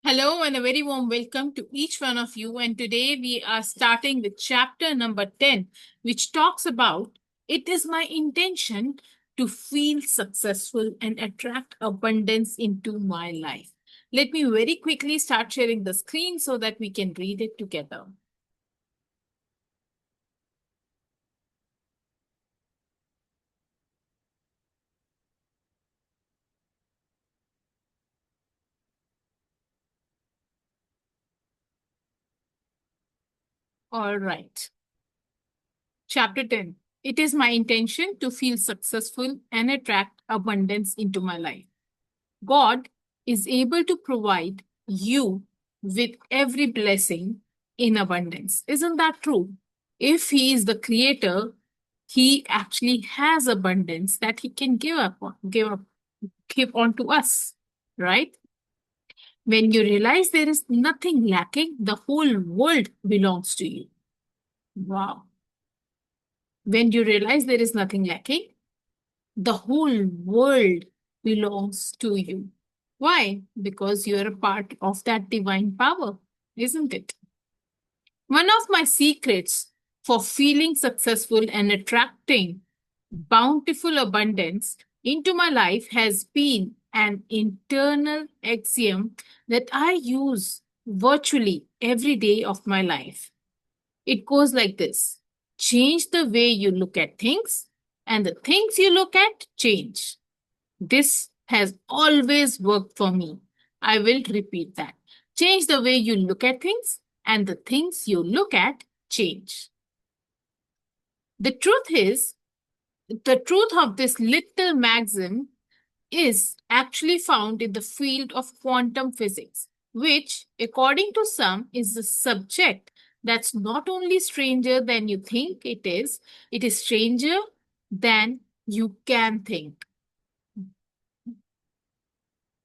Hello and a very warm welcome to each one of you. And today we are starting with chapter number 10, which talks about it is my intention to feel successful and attract abundance into my life. Let me very quickly start sharing the screen so that we can read it together. All right. Chapter 10. It is my intention to feel successful and attract abundance into my life. God is able to provide you with every blessing in abundance. Isn't that true? If He is the creator, He actually has abundance that He can give on to us, right? When you realize there is nothing lacking, the whole world belongs to you. Wow. When you realize there is nothing lacking, the whole world belongs to you. Why? Because you're a part of that divine power, isn't it? One of my secrets for feeling successful and attracting bountiful abundance into my life has been an internal axiom that I use virtually every day of my life. It goes like this: change the way you look at things, and the things you look at change. This has always worked for me. I will repeat that. Change the way you look at things, and the things you look at change. The truth is, the truth of this little maxim is actually found in the field of quantum physics, which, according to some, is the subject that's not only stranger than you think it is stranger than you can think.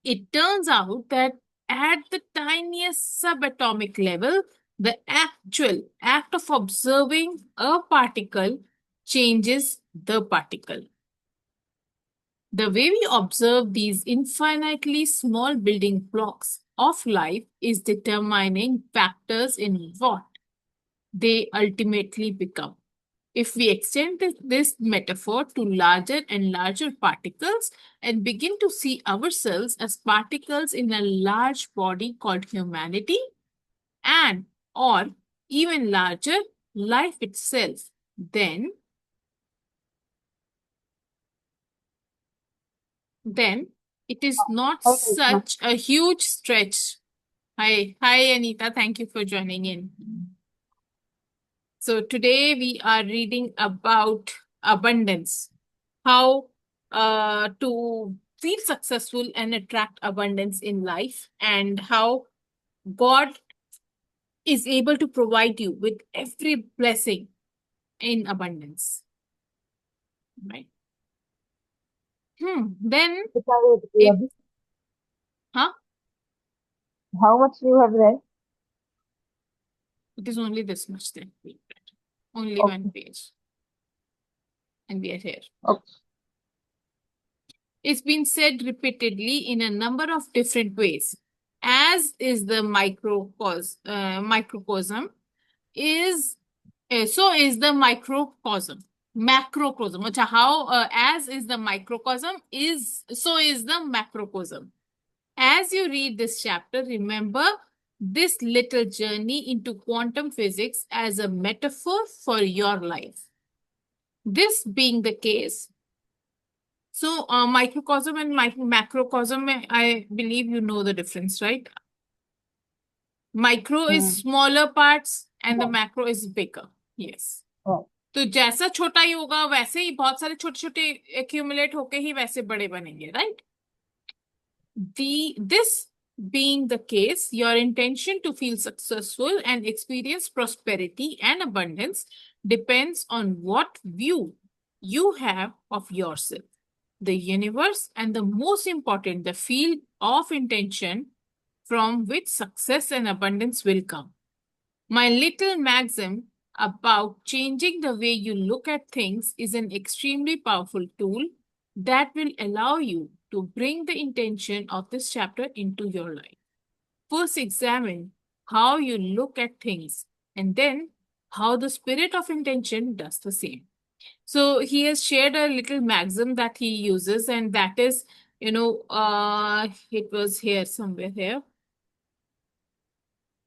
It turns out that at the tiniest subatomic level, the actual act of observing a particle changes the particle. The way we observe these infinitely small building blocks of life is determining factors in what they ultimately become. If we extend this metaphor to larger and larger particles and begin to see ourselves as particles in a large body called humanity, and or even larger, life itself, then it is not Hi, Krishna. such a huge stretch. Hi Anita, thank you for joining in. So today we are reading about abundance, how to feel successful and attract abundance in life, and how God is able to provide you with every blessing in abundance. Right. Then it, huh? How much you have read? It is only this much then. Only one Okay. page. And we are here. Okay. It's been said repeatedly in a number of different ways. As is the microcosm, is so is the microcosm. Macrocosm. How as is the microcosm, is so is the macrocosm. As you read this chapter, remember this little journey into quantum physics as a metaphor for your life. This being the case, so microcosm and macrocosm, I believe you know the difference, right? Micro is Hmm. smaller parts and the Yeah. macro is bigger. Yes. Right. तो जैसा छोटा ही होगा वैसे ही बहुत सारे छोटे छोटे accumulate होके ही वैसे बड़े बनेंगे, right? This being the case, your intention to feel successful and experience prosperity and abundance depends on what view you have of yourself, the universe, and the most important, the field of intention from which success and abundance will come. My little maxim about changing the way you look at things is an extremely powerful tool that will allow you to bring the intention of this chapter into your life. first examine how you look at things and then how the spirit of intention does the same. So he has shared a little maxim that he uses, and that is, it was here somewhere here.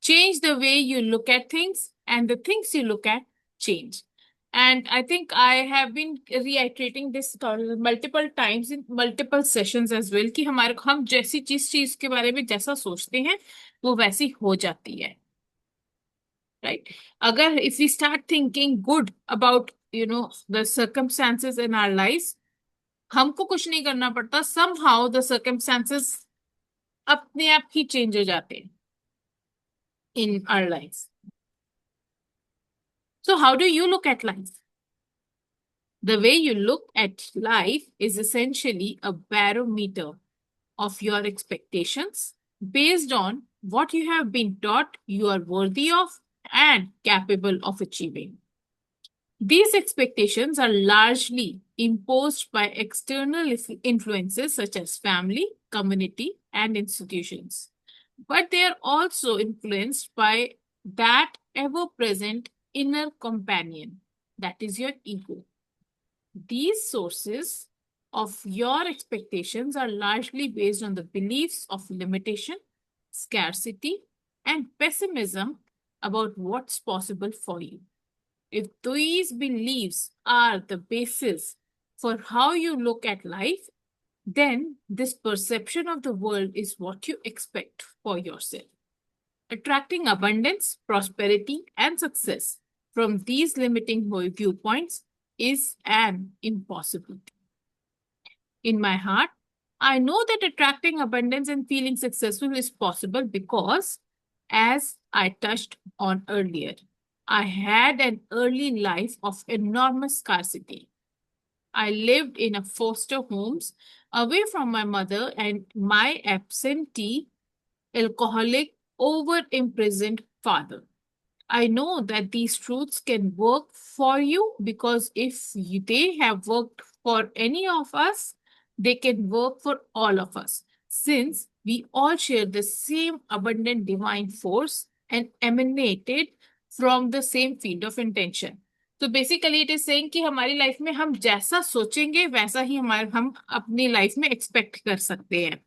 Change the way you look at things, and the things you look at change. And I think I have been reiterating this multiple times in multiple sessions as well कि हम जैसी चीज के बारे में जैसा सोचते हैं वो वैसी हो जाती है, right? अगर if we start thinking good about the circumstances in our lives, हमको कुछ नहीं करना पड़ता, somehow the circumstances अपने आप ही चेंज हो जाते हैं in our lives. So how do you look at life? The way you look at life is essentially a barometer of your expectations based on what you have been taught you are worthy of and capable of achieving. These expectations are largely imposed by external influences such as family, community, and institutions. But they are also influenced by that ever present inner companion, that is your ego. These sources of your expectations are largely based on the beliefs of limitation, scarcity, and pessimism about what's possible for you. If these beliefs are the basis for how you look at life, then this perception of the world is what you expect for yourself. Attracting abundance, prosperity, and success from these limiting viewpoints is an impossibility. In my heart, I know that attracting abundance and feeling successful is possible because, as I touched on earlier, I had an early life of enormous scarcity. I lived in a foster homes away from my mother and my absentee, alcoholic, over imprisoned father. I know that these truths can work for you because if they have worked for any of us, they can work for all of us since we all share the same abundant divine force and emanated from the same field of intention. तो basically it is saying कि हमारी life में हम जैसा सोचेंगे वैसा ही हम अपनी लाइफ में एक्सपेक्ट कर सकते हैं.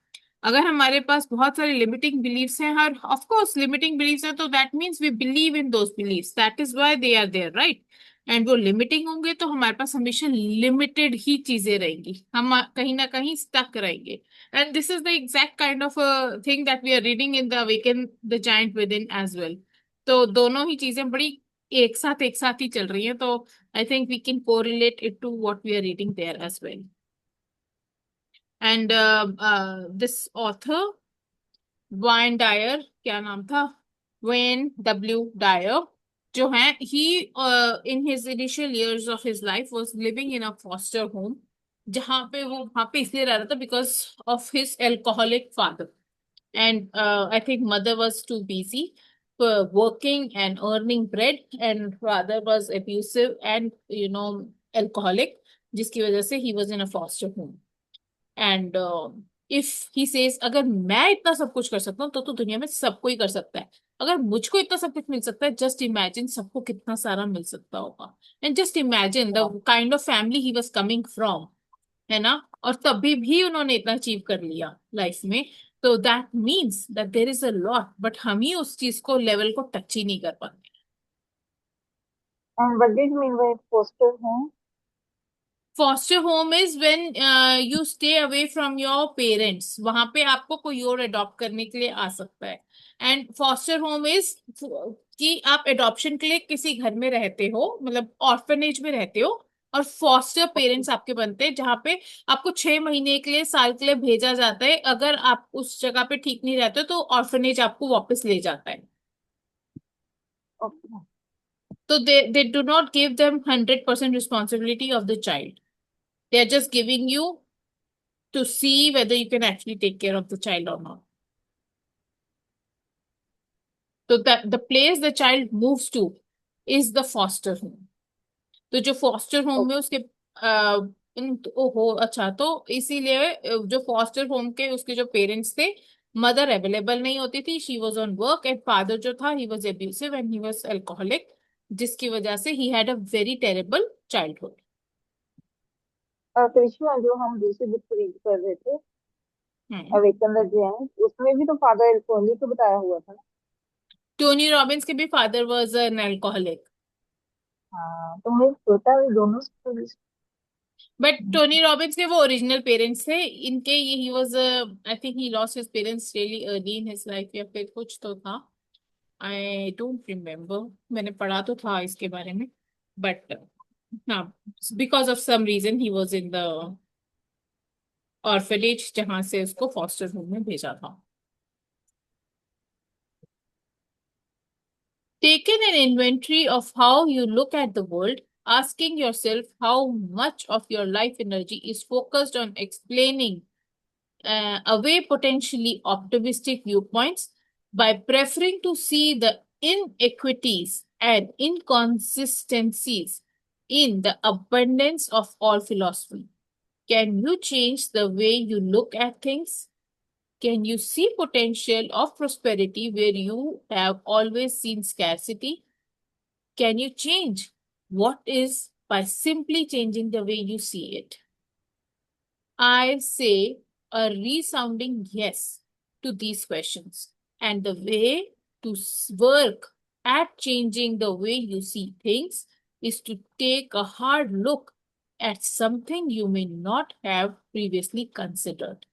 अगर हमारे पास बहुत सारे लिमिटिंग बिलीव्स हैं, और ऑफ कोर्स लिमिटिंग बिलीव्स हैं, तो that means we believe in those beliefs, that is why they are there, right? And वो लिमिटिंग होंगे तो हमारे पास हमेशा लिमिटेड ही चीजें रहेंगी, हम कहीं ना कहीं स्टक रहेंगे. And this is the exact kind of thing that we are reading in the awaken the giant within as well. तो दोनों ही चीजें बड़ी एक साथ ही चल रही हैं, तो I think we can correlate it to what we are reading there as well. And this author, Wayne Dyer, क्या नाम था? Wayne W. Dyer, जो है, he in his initial years of his life was living in a foster home, जहाँ पे वो वहाँ पे इसलिए रह रहा था because of his alcoholic father. And I think mother was too busy for working and earning bread, and father was abusive and alcoholic, जिसकी वजह से he was in a foster home. And if he says अगर मैं इतना सब कुछ कर सकता हूँ तो दुनिया में सब कोई कर सकता है. अगर मुझको इतना सब कुछ मिल सकता है, जस्ट इमेजिन सबको कितना सारा मिल सकता होगा. And just imagine the kind of family he was coming from, है ना? और तभी भी उन्होंने इतना अचीव कर लिया लाइफ में. तो that means that there is a lot, but हम ही उस चीज को लेवल को टच ही नहीं कर पाते. And what did you mean by foster home? Foster home is when you stay away from your parents. वहां पे आपको कोई और अडॉप्ट करने के लिए आ सकता है. एंड फॉस्टर होम इज कि आप अडॉप्शन के लिए किसी घर में रहते हो, मतलब ऑर्फनेज में रहते हो, और फॉस्टर पेरेंट्स आपके बनते हैं जहाँ पे आपको 6 महीने के लिए, साल के लिए भेजा जाता है. अगर आप उस जगह पे ठीक नहीं रहते तो ऑर्फनेज आपको वापस ले जाता है. Okay. तो they do not give them 100% responsibility of the child. They are just giving you to see whether you can actually take care of the child or not. So that the place the child moves to is the foster home. तो जो foster home में उसके ओहो अच्छा, तो इसीलिए जो foster home के उसके जो पेरेंट्स थे मदर अवेलेबल नहीं होती थी, she was on work, and father जो था he was abusive and he was alcoholic, जिसकी वजह से he had a very terrible childhood. Krishna जो हम दूसरी बुक रीड कर रहे थे, हम्म। अवेकन द जेंट, उसमें भी तो फादर एल्कोहलिक को बताया हुआ था ना। टोनी रॉबिन्स के भी फादर वॉज एन अल्कोहलिक, हाँ, तो मैं सोचा ये दोनों stories- बट टोनी रॉबिन्स के वो ओरिजिनल पेरेंट्स थे, इनके he was, I think he lost his parents really early in his life, या फिर कुछ तो था, आई डोंट रिमेम्बर, मैंने पढ़ा तो था इसके बारे में, बट हाँ, because of some reason he was in the orphanage, जहां से उसको फॉस्टर होम में भेजा था। Taken an inventory of how you look at the world, asking yourself how much of your life energy is focused on explaining away potentially optimistic viewpoints by preferring to see the inequities and inconsistencies in the abundance of all philosophy. Can you change the way you look at things? Can you see potential of prosperity where you have always seen scarcity? Can you change what is by simply changing the way you see it? I say a resounding yes to these questions. And the way to work at changing the way you see things is to take a hard look at something you may not have previously considered.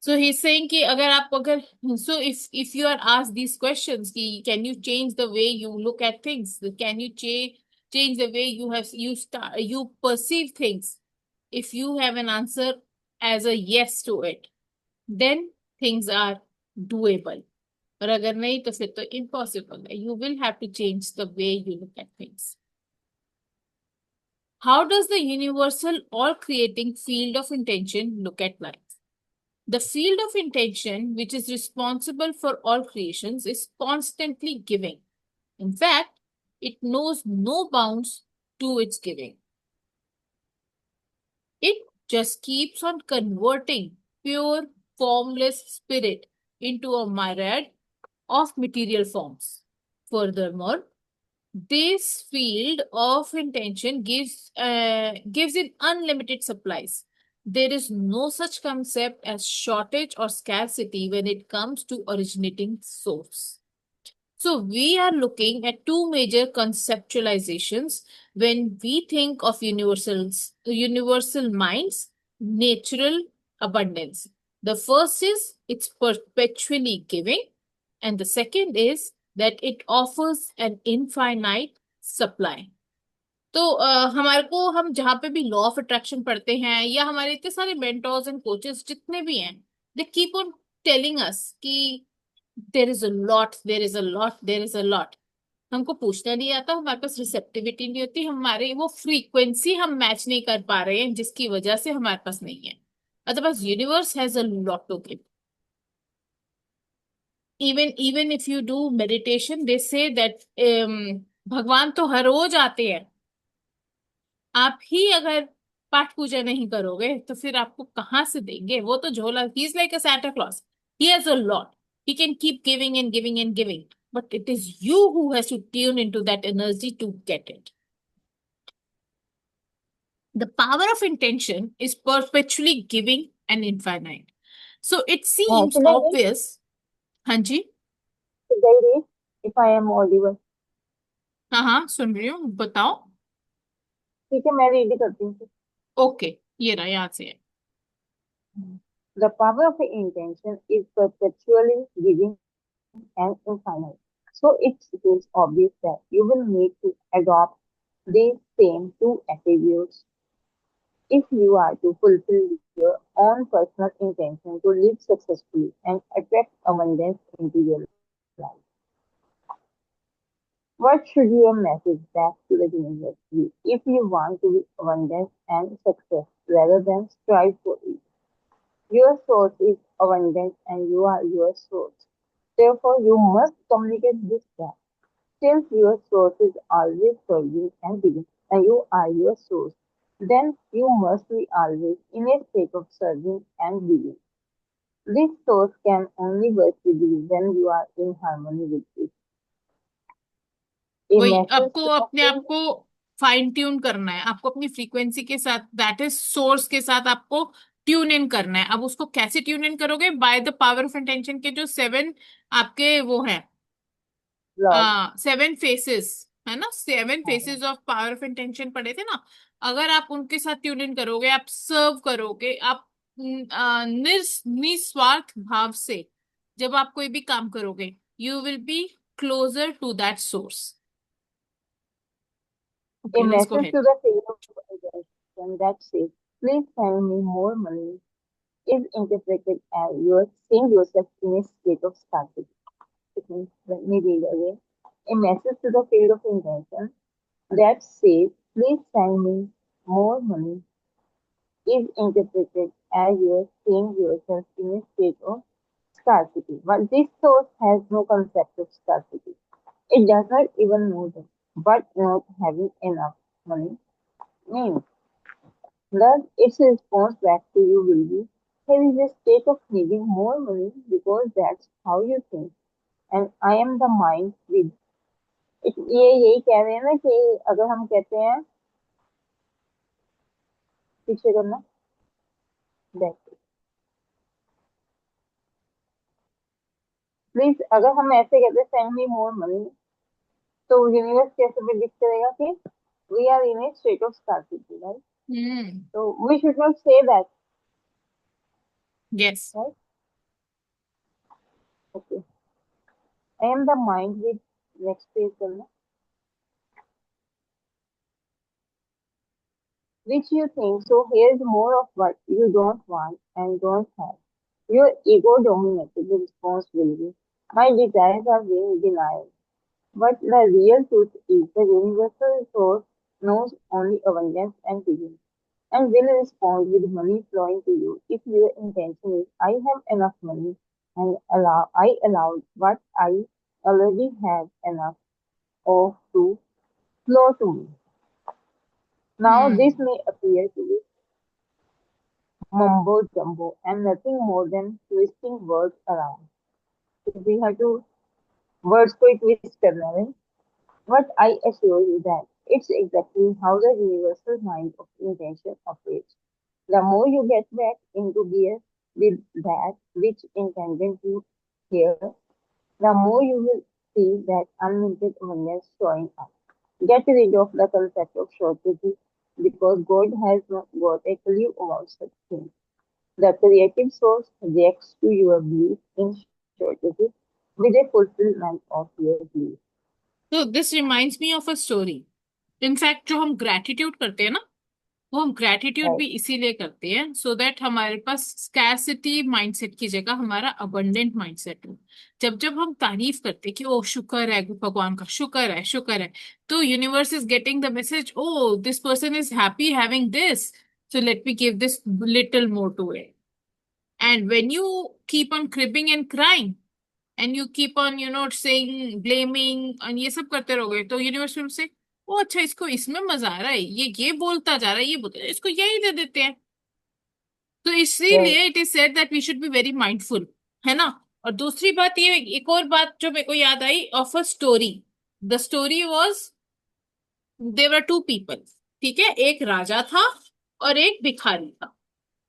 So he's saying कि अगर so if you are asked these questions कि can you change the way you look at things, can you change the way you perceive things, if you have an answer as a yes to it, then things are doable. और अगर नहीं तो फिर तो impossible है, you will have to change the way you look at things. How does the universal all creating field of intention look at life? The field of intention, which is responsible for all creations, is constantly giving. In fact, it knows no bounds to its giving. It just keeps on converting pure, formless spirit into a myriad of material forms. Furthermore, this field of intention gives it unlimited supplies. There is no such concept as shortage or scarcity when it comes to originating source. So we are looking at two major conceptualizations when we think of universal minds, natural abundance. The first is it's perpetually giving, and the second is that it offers an infinite supply. तो हमारे को हम जहाँ पे भी law of attraction पढ़ते हैं, या हमारे इतने सारे मेंटर्स एंड कोचेस जितने भी हैं, they keep on telling us कि there is a lot, there is a lot, there is a lot. हमको पूछना नहीं आता, हमारे पास रिसेप्टिविटी नहीं होती, हमारे वो फ्रीक्वेंसी हम मैच नहीं कर पा रहे हैं, जिसकी वजह से हमारे पास नहीं है। Otherwise universe has a lot to give. even if you do meditation, they say that भगवान तो हर रोज आते हैं, आप ही अगर पाठ पूजा नहीं करोगे तो फिर आपको कहाँ से देंगे? वो तो झोला, ही is like a Santa clause, he has a lot, he can keep giving and giving and giving, but it is you who has to tune into that energy to get it. The power of intention is perpetually giving and infinite, so it seems should I read? obvious। हाँ जी। Should I read? If I am audible. हाँ हाँ, सुन रही हूँ, बताओ। ठीक है, मैं read करती हूँ। ओके, ये रहा, यहाँ से है। The power of intention is perpetually giving and infinite. So it seems obvious that you will need to adopt these same two attributes if you are to fulfill your own personal intention to live successfully and attract abundance into your life. What should your message back to the universe be if you want to be abundance and success rather than strive for it? Your source is abundance and you are your source. Therefore, you must communicate this back. Since your source is always serving and giving, and you are your source, then you must be always in a state of serving and giving. This source can only work with you when you are in harmony with it. A वही message आपको to the अपने आप field, को fine tune करना है, आपको अपनी frequency के साथ, दैट इज सोर्स के साथ आपको ट्यून इन करना है। अब उसको कैसे ट्यून इन करोगे? By the power of intention के जो 7 आपके वो है, love. 7 फेसेस है ना, 7 हाँ, faces of power of intention पढ़े थे ना। अगर आप उनके साथ ट्यून इन करोगे, आप सर्व करोगे, आप निस्वार्थ भाव से जब आप कोई भी काम करोगे, you will be closer to that source. a okay, let's go message ahead. to the field of organization that says, please send me more money is interpreted as you are seeing yourself in a state of scarcity. It means, let me read again. A message to the field of intention that says, please send me more money is interpreted as you are seeing yourself in a state of scarcity. But this source has no concept of scarcity. It does not even know that. But not having enough money means. Thus, its response back to you will be, here is a state of needing more money because that's how you think. And I am the mind with ये यही कह रहे हैं ना कि अगर हम कहते हैं पीछे करना दैट प्लीज अगर हम ऐसे कहते हैं सेंड मी मोर मनी तो यूनिवर्स कैसे प्रिडिक्ट करेगा कि we are in a state of scarcity right Hmm. तो we should not say that Yes. Right okay I am the mind with next page करना which you think. So here's more of what you don't want and don't have. Your ego dominated the responsibility. My desires are being denied. But the real truth is the universal source knows only abundance and giving and will respond with money flowing to you if your intention is I have enough money and I allowed what I already have enough of to flow to me. Now this Hmm. may appear to be mumbo jumbo and nothing more than twisting words around. So we have to words को ही twist करना है. But I assure you that it's exactly how the universal mind of intention operates. The more you get back into gear with that which intended you here, the more you will see that unlimited abundance showing up. Get rid of the concept of shortages because God has not got a clue about such things. The creative source reacts to your belief in shortages with a fulfillment of your belief. तो this reminds me of a story. In fact जो हम gratitude करते हैं ना, वो हम gratitude Right? भी इसीलिए करते हैं सो दैट हमारे पास स्कैरसिटी माइंडसेट की जगह हमारा अबंडेंट माइंडसेट हो। जब जब हम तारीफ करते हैं कि ओ शुक्र है भगवान का, शुक्र है, शुक्र है, तो universe is getting the message, oh this person is happy having this, so let me give this little more to it. And when you keep on cribbing and crying and you keep on saying blaming और ये सब करते रहोगे, तो universe will say, ओ अच्छा इसको इसमें मजा आ रहा है, ये बोलता जा रहा है, ये बोलता है, इसको यही दे देते हैं। तो Right. इसीलिए it is said that we should be very mindful, है ना। और दूसरी बात ये, एक और बात जो मेरे को याद आई of a story, the story was, there were two people, ठीक है, एक राजा था और एक भिखारी था।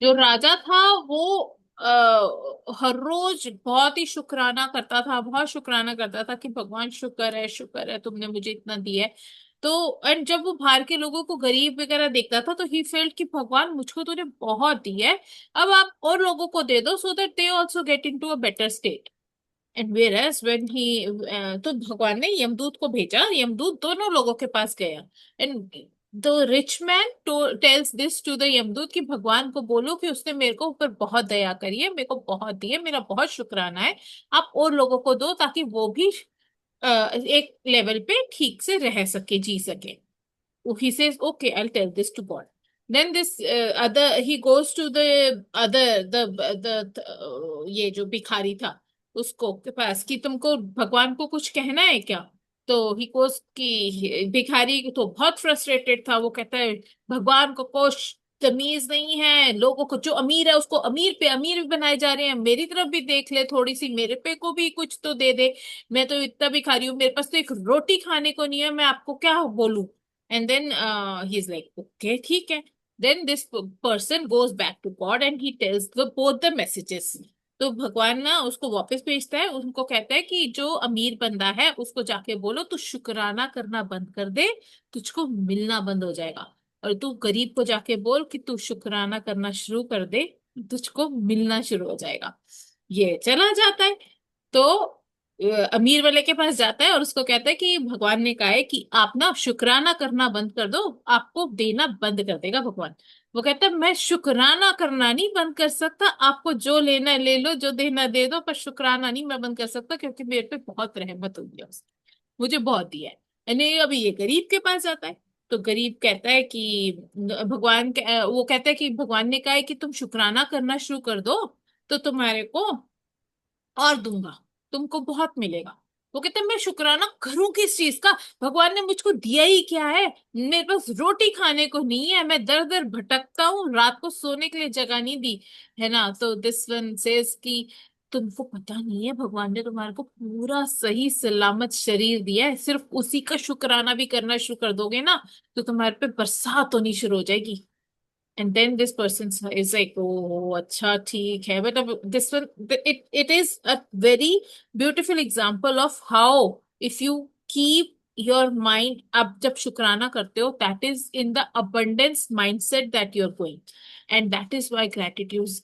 जो राजा था वो हर रोज बहुत ही शुक्राना करता था, बहुत शुक्राना करता था कि भगवान शुक्र है तुमने मुझे इतना दिया है। तो एंड जब वो बाहर के लोगों को गरीब वगैरह देखता था तो ही फेल्ट कि भगवान मुझको तूने बहुत दिया है, अब आप और लोगों को दे दो so that they also get into a better state. And whereas when he, तो भगवान ने यमदूत को भेजा, यमदूत दोनों लोगों के पास गया। And the rich man tells this to the Yamdoot कि भगवान को बोलो कि उसने मेरे को ऊपर बहुत दया करी है, मेरे को बहुत दी है, मेरा बहुत शुक्राना है, आप और लोगों को दो ताकि वो भी एक लेवल पे ठीक से रह सके, जी सके। he says okay, I'll tell this to God. Then this other, he goes to the other, ये जो भिखारी था उसको के पास कि तुमको भगवान को कुछ कहना है क्या। तो ही गोस कि भिखारी तो बहुत फ्रस्ट्रेटेड था, वो कहता है भगवान को कुछ तमीज नहीं है लोगों को। जो अमीर है उसको अमीर पे अमीर भी बनाए जा रहे हैं, मेरी तरफ भी देख ले थोड़ी सी, मेरे पे को भी कुछ तो दे दे। मैं तो इतना भी खा रही हूँ, मेरे पास तो एक रोटी खाने को नहीं है, मैं आपको क्या बोलूं। And then he is like okay ठीक है। Then this person goes back to God and he tells the both the messages. तो भगवान ना उसको वापस भेजता है, उनको कहता है कि जो अमीर बंदा है उसको जाके बोलो तू शुक्राना करना बंद कर दे, तुझको मिलना बंद हो जाएगा। और तू गरीब को जाके बोल कि तू शुक्राना करना शुरू कर दे, तुझको मिलना शुरू हो जाएगा। ये चला जाता है। तो अमीर वाले के पास जाता है और उसको कहता है कि भगवान ने कहा है कि आप ना शुक्राना करना बंद कर दो, आपको देना बंद कर देगा भगवान। वो कहता है मैं शुक्राना करना नहीं बंद कर सकता, आपको जो लेना है ले लो, जो देना दे दो, पर शुक्राना नहीं मैं बंद कर सकता, क्योंकि मेरे पे बहुत रहमत हुई है, मुझे बहुत दिया है। यानी अभी ये गरीब के पास जाता है। तो गरीब कहता है कि वो कहता है कि भगवान ने कहा है कि तुम शुक्राना करना शुरू कर दो तो तुम्हारे को और दूंगा, तुमको बहुत मिलेगा। वो कहता है मैं शुक्राना करूं किस चीज का, भगवान ने मुझको दिया ही क्या है, मेरे पास रोटी खाने को नहीं है, मैं दर दर भटकता हूँ, रात को सोने के लिए जगह नहीं दी है ना। तो दिस वन सेज कि तुमको पता नहीं है भगवान ने तुम्हारे को पूरा सही सलामत शरीर दिया है, सिर्फ उसी का शुक्राना भी करना शुरू कर दोगे ना तो तुम्हारे पे बरसात होनी शुरू हो जाएगी। And then this person is like, oh, अच्छा ठीक है, but this one, it is a very beautiful example of how if you keep your mind, अब जब शुक्राना करते हो, that is in the abundance mindset that you're going, and that is why gratitude,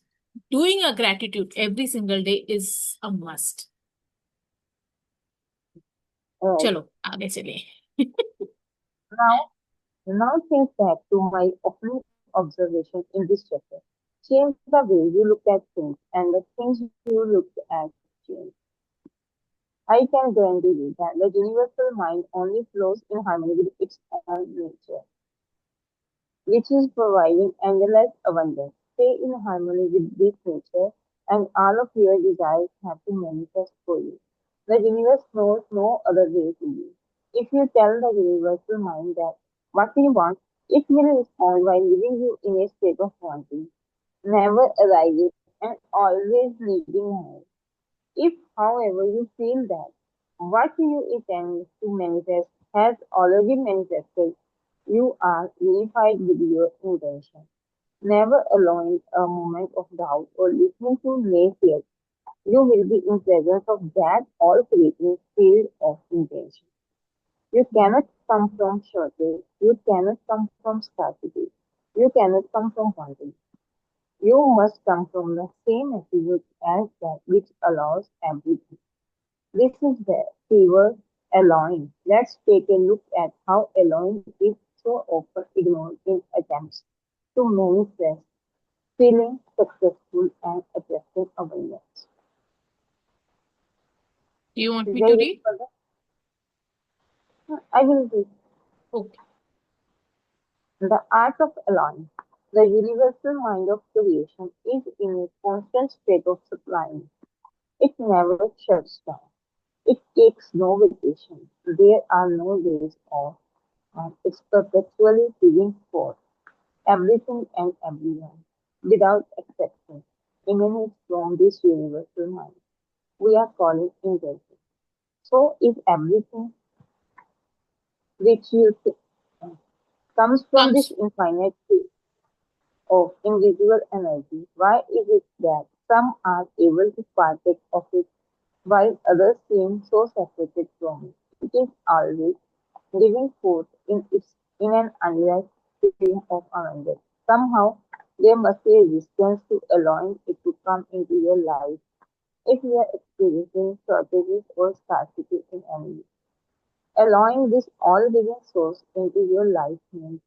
doing a gratitude every single day is a must. Right. चलो आगे चलिए। Now, now think back to my opening observation in this chapter. Change the way you look at things, and the things you look at change. I can guarantee you that the universal mind only flows in harmony with its own nature, which is providing endless abundance. Stay in harmony with this nature, and all of your desires have to manifest for you. The universe knows no other way to you. If you tell the universal mind that what you want, it will respond by leaving you in a state of wanting, never arriving, and always leading ahead. If, however, you feel that what you intend to manifest has already manifested, you are unified with your intention, never allowing a moment of doubt or listening to naysayers. You will be in presence of that all-creating field of intention. You cannot come from shortage. You cannot come from scarcity. You cannot come from wanting. You must come from the same attribute as that which allows everything. This is the keyword allowing. Let's take a look at how allowing is so often ignored in attempts to manifest feeling successful and attracting abundance. Do you want Is me there to any read? further? I will read. Okay. The art of allowing. The universal mind of creation is in a constant state of supplying. It never shuts down. It takes no vacation. There are no days off, and it's perpetually giving forth everything and everyone, without exception, emanates from this universal mind. We are calling intention. So, if everything which you comes from this Comes. infinite field of invisible energy, why is it that some are able to partake of it while others seem so separated from it? It is always living forth in an unless stream of abundance. Somehow there must be a resistance to allowing it to come into your life if you are experiencing shortages or scarcity in any way. Allowing this all-giving source into your life means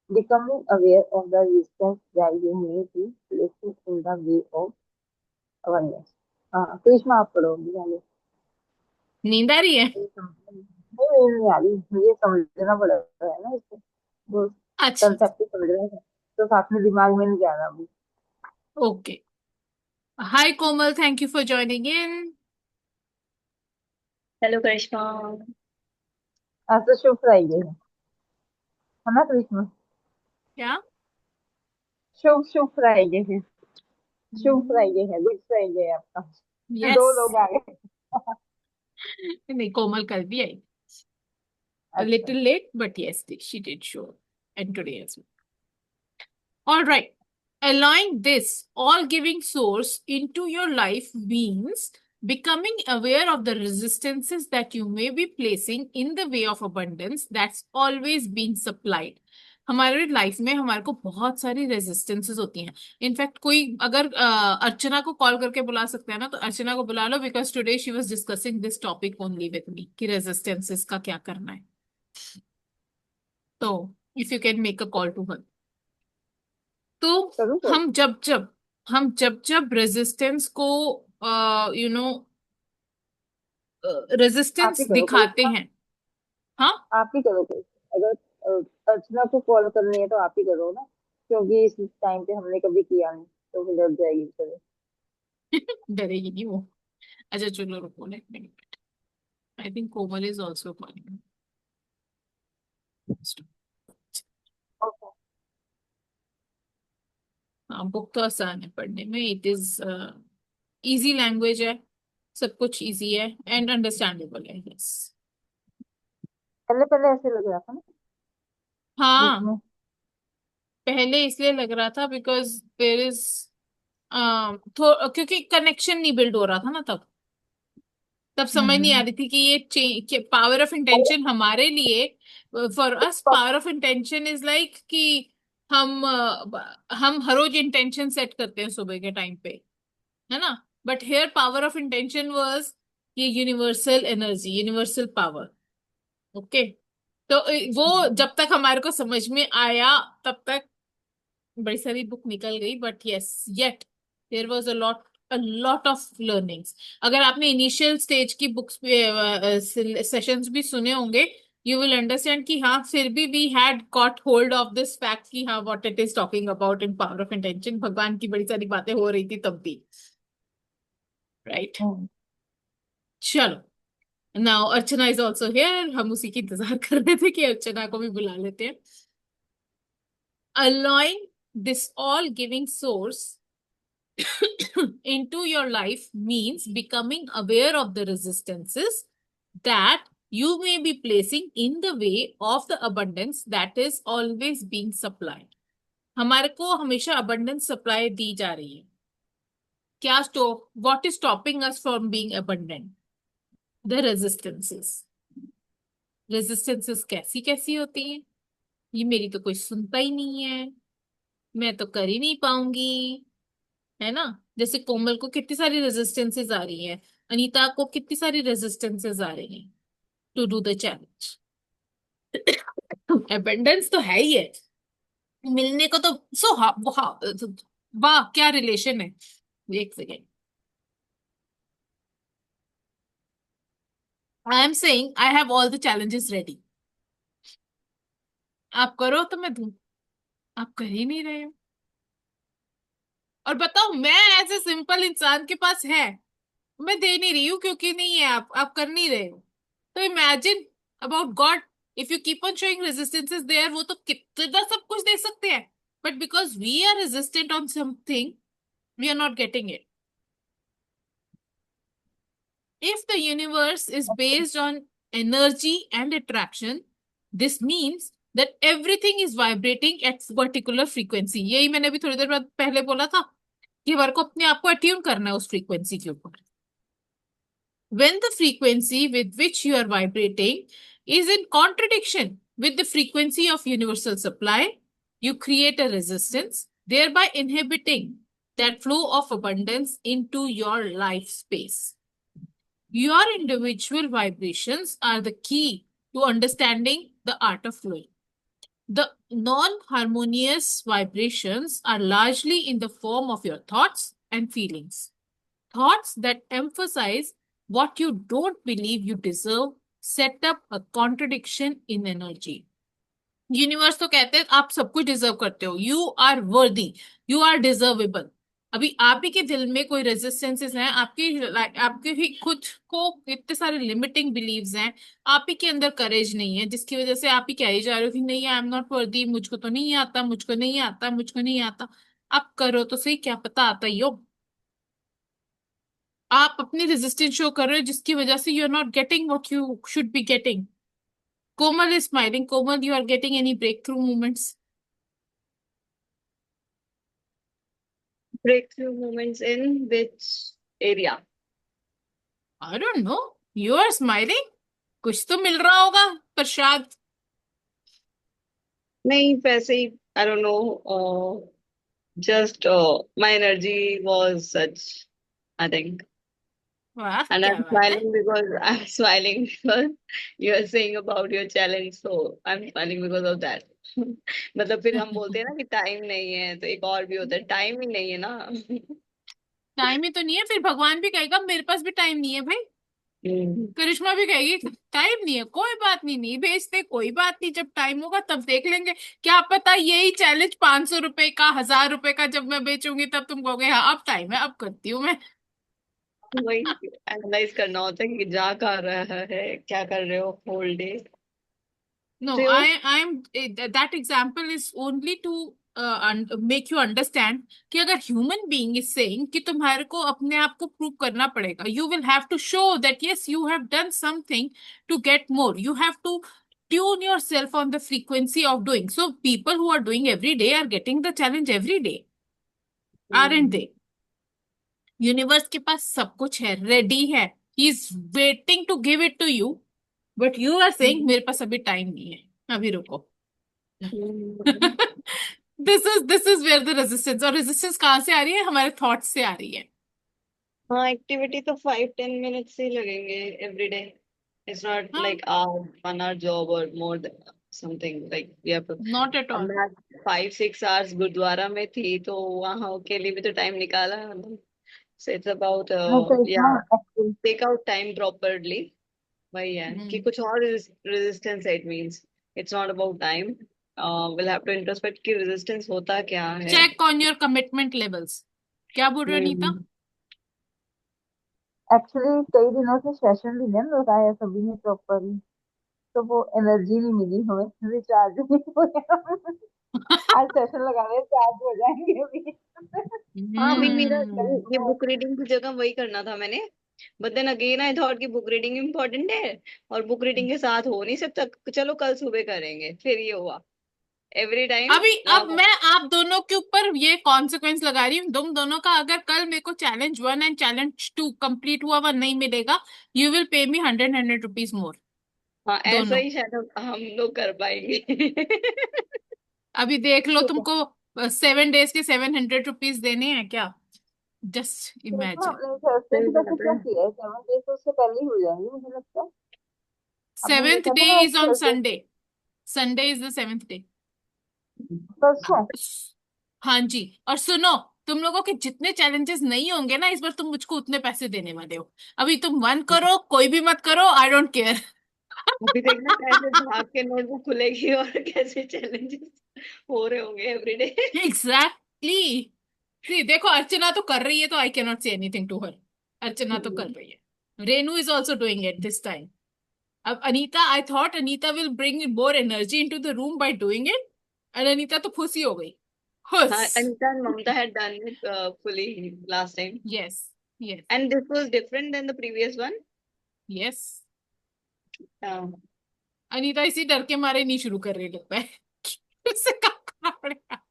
becoming aware of the resistance that you may be placing in the way of abundance. Krishna आप पढ़ोगी आगे। नींद आ रही है? नहीं आ रही, मुझे समझना पड़ रहा है ना इसको, वो अच्छा। कंसेप्ट समझना है तो साथ में दिमाग में नहीं जा रहा अभी। Okay. Hi Komal, thank you for joining in. Hello Karishma. आज तो शुभ फ्राइडे है ना कृष्ण? क्या? शुभ शुभ फ्राइडे है, शुभ फ्राइडे Hmm. है, गुड फ्राइडे है आपका। दो Yes. लोग आ गए। नहीं, कोमल कल भी आई. A अच्छा। little late, but yes, she did show. And today as well. All right. Allowing this all giving source into your life means becoming aware of the resistances that you may be placing in the way of abundance that's always being supplied. हमारे life में हमारे को बहुत सारी resistances होती हैं. In fact कोई अगर अर्चना को कॉल करके बुला सकते हैं ना, तो अर्चना को बुला लो, because today she was discussing this topic only with me कि रेजिस्टेंसेस का क्या करना है. तो if you can make a call to her. तो करूँ कॉल? हम जब जब रेजिस्टेंस को यू नो आप ही रेजिस्टेंस करो कोई। दिखाते हैं. हाँ. आप ही करो कोई। अगर अर्चना को कॉल करनी है तो आप ही करो ना, क्योंकि इस टाइम पे हमने कभी किया नहीं, तो फिर डर जाएगी। चलो। डरेगी नहीं वो. अच्छा चलो रुको, let me. I think Komal is also calling. Okay. हाँ, बुक तो आसान है पढ़ने में. इट इज इजी लैंग्वेज है. सब कुछ इजी है एंड अंडरस्टैंडेबल है. यस. पहले पहले ऐसे लग रहा था ना बुक हाँ, में। पहले इसलिए लग रहा था बिकॉज देर इज क्योंकि कनेक्शन नहीं बिल्ड हो रहा था ना तब. तब समझ नहीं आ हम्म। रही थी कि पावर ऑफ इंटेंशन हमारे लिए, for us power of intention is like कि हम हर रोज इंटेंशन सेट करते हैं सुबह के टाइम पे, है ना. But here power of intention was ये universal energy, universal power. Okay. तो वो हम्म। जब तक हमारे को समझ में आया तब तक बड़ी सारी बुक निकल गई. But yes, yet there was a lot of learnings. अगर आपने इनिशियल स्टेज की बुक्स सेशंस भी सुने होंगे, यू विल अंडरस्टैंड कि हाँ, फिर भी we had got hold of this fact कि हाँ, what it is talking about in power of intention. भगवान की बड़ी सारी बातें हो रही थी तब भी. राइट. हम्म। चलो. Now Archana is also here. हम उसी की इंतजार कर रहे थे कि अर्चना को भी बुला लेते हैं. Allowing this all giving source into your life means becoming aware of the resistances that you may be placing in the way of the abundance that is always being supplied. हमारे को हमेशा abundance supply दी जा रही है. क्या stop what is stopping us from being abundant? The resistances. Resistances कैसी कैसी होती हैं? ये मेरी तो कोई सुनता ही नहीं है, मैं तो कर ही नहीं पाऊंगी, है ना. जैसे कोमल को कितनी सारी रेजिस्टेंसेस आ रही हैं, अनीता को कितनी सारी रेजिस्टेंसेस आ रही हैं to do the challenge. Abundance तो है ही है, मिलने को तो. सो वाह क्या रिलेशन है. एक second. I am saying I have all the challenges ready. आप करो तो मैं दूं. आप कर ही नहीं रहे हो. और बताओ, मैं ऐसे सिंपल इंसान के पास है, मैं दे नहीं रही हूँ क्योंकि नहीं है. आप कर नहीं रहे हो. तो imagine about God. If you keep on showing resistances there, वो तो कितना सब कुछ दे सकते हैं. But because we are resistant on something, we are not getting it. If the universe is based on energy and attraction, this means that everything is vibrating at particular frequency. यही मैंने अभी थोड़ी देर बाद पहले बोला था कि हमारे को अपने आप को अट्यून करना है उस फ्रीक्वेंसी के ऊपर. When the frequency with which you are vibrating is in contradiction with the frequency of universal supply, you create a resistance, thereby inhibiting that flow of abundance into your life space. Your individual vibrations are the key to understanding the art of flowing. The non harmonious vibrations are largely in the form of your thoughts and feelings. Thoughts that emphasize what you don't believe you deserve set up a contradiction in energy. Universe तो कहते हैं आप सब कुछ deserve करते हो, you are worthy, you are deservable. अभी आप ही के दिल में कोई रेजिस्टेंसेस हैं, आपके भी खुद को इतने सारे लिमिटिंग बिलीव्स हैं, आप ही के अंदर करेज नहीं है, जिसकी वजह से आप ही कह ही जा रहे हो कि नहीं, आई एम नॉट वर्दी, मुझको तो नहीं आता, मुझको नहीं आता, मुझको नहीं आता। आप करो तो सही, क्या पता आता ही हो। आप अपनी रेजिस्टेंस शो कर रहे हो, जिसकी वजह से you are not getting what you should be getting. Komal is smiling. Komal, you are getting any breakthrough moments? Breakthrough moments in which area? I don't know. You are smiling. कुछ तो मिल रहा होगा, प्रसाद। नहीं, वैसे ही, I don't know. Just my energy was such, I think. वाह, And क्या I'm बात है। smiling because I'm smiling because you're saying about your challenge. So I'm smiling because of that. मतलब फिर हम बोलते हैं ना कि टाइम नहीं है, तो एक और भी होता है, टाइम ही नहीं है ना। टाइम ही तो नहीं है, फिर भगवान भी कहेगा मेरे पास भी टाइम नहीं है भाई। हम्म। करिश्मा भी कहेगी टाइम नहीं है, कोई बात नहीं, नहीं भेजते कोई बात नहीं, जब टाइम होगा तब देख लेंगे। क्या पता यही चैलेंज 500 रुपए का, 1000 रुपए का जब मैं बेचूंगी तब तुम कहोगे हाँ अब टाइम है, अब करती हूँ मैं। वही एनालाइज करना होता है कि जा कहाँ रहा है, क्या कर रहे हो होल डे। No, तो I'm that example is only to make you understand कि अगर human being is saying कि तुम्हारे को अपने आप को prove करना पड़ेगा, you will have to show that yes, you have done something to get more. You have to tune yourself on the frequency of doing. So people who are doing every day are getting the challenge every day, aren't they? Universe के पास सब कुछ है, ready है, he is waiting to give it to you, but you are saying मेरे पास अभी time नहीं है, अभी रुको। This is where the resistance, और रेजिस्टेंस कहाँ से आ रही है, हमारे थॉट्स से आ रही है। हाँ, एक्टिविटी तो 5-10 मिनट्स ही लगेंगे एवरी डे. इट्स नॉट हाँ, like 1 hour job or more than something like we have to. Not at अब ऑल। मैं 5-6 hours गुरुद्वारा में थी, तो वहां के लिए भी तो टाइम निकाला. सो इट्स अबाउट No, या Karishma, actually, take out time properly. वही है कि कुछ और रेजिस्टेंस है. It means it's not about time. Will have to introspect कि रेजिस्टेंस होता क्या है. Check on your commitment levels. क्या बोल रहे हो अनीता? हम्म. एक्चुअली कई दिनों से सेशन भी नहीं लगाया सभी ने प्रॉपरली, तो वो एनर्जी नहीं मिली हमें, रिचार्ज नहीं हुए। आज सेशन लगा रहे, चार्ज हो जाएंगे अभी। हाँ, अभी मेरा कल ये बुक रीडिंग की जगह वही करना था मैंने. But then again I thought कि बुक रीडिंग इम्पोर्टेंट है, और बुक रीडिंग के साथ हो नहीं सकता. चलो कल सुबह करेंगे. फिर ये हुआ एवरी टाइम. अभी अब मैं आप दोनों के ऊपर ये कॉन्सिक्वेंस लगा रही हूँ, तुम दोनों का, अगर कल मेरे को चैलेंज 1 एंड चैलेंज 2 कंप्लीट हुआ हुआ नहीं मिलेगा, you will pay me 100 rupees more. हाँ, ऐसा दोनों। ही शायद हम लोग कर पाएंगे. अभी देख लो, ठीक है। तुमको 7 डेज के 700 रुपीज देने हैं क्या? जस्ट करिश्मा, इमेजिन। आपने सेशन सही कैसे बात क्या है. किया है? 7 डेज तो उससे पहले ही हो जाएंगे मुझे लगता है। आपने सेवेंथ लिखा डे था ना is on Thursday, Sunday. Sunday is the 7th day. परसों। हाँ जी। और सुनो, तुम लोगों के जितने चैलेंजेस नहीं होंगे ना इस बार, तुम मुझको उतने पैसे देने वाले हो। अभी तुम 1 करो, कोई भी मत करो, आई डोंट केयर। अभी देखना कैसे भाग के नोटबुक खुलेगी और कैसे चैलेंजेस हो रहे होंगे एवरीडे. एग्जैक्टली। सी देखो, अर्चना तो कर रही है, तो I can not say anything to her. Archana तो कर रही है, Renu is also doing it this time. अब Anita, I thought Anita will bring more energy into the room by doing it, and Anita तो खुश ही हो गई, खुश। हाँ, Anita and Mamta had done it fully last time. Yes, yes, And this was different than the previous one. Yes. Uh, Anita इसी डर के मारे नहीं शुरू कर रही लगता है। उससे काम करना पड़ेगा।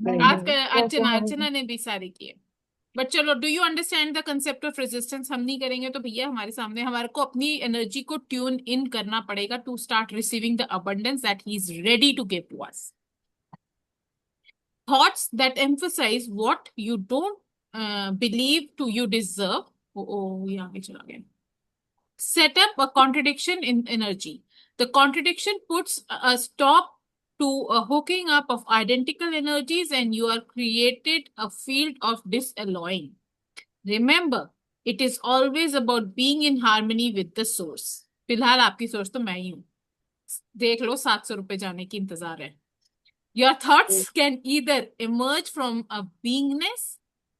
नहीं आज नहीं, वैसे अर्चना, मैंने अर्चना ने भी सारी की है। बट चलो, do you understand the concept of resistance? हम नहीं करेंगे तो भैया हमारे सामने, हमारे को अपनी एनर्जी को ट्यून इन करना पड़ेगा to start receiving the abundance that he is ready to give to us. Thoughts that emphasize what you don't believe to you deserve. Yeah, it's again. Set up a contradiction in energy. The contradiction puts a stop to a hooking up of identical energies, and you are created a field of disalloying. Remember, it is always about being in harmony with the source. फिलहाल आपकी source तो मैं ही हूँ। देख लो, 700 रुपए जाने की इंतजार है। Your thoughts can either emerge from a beingness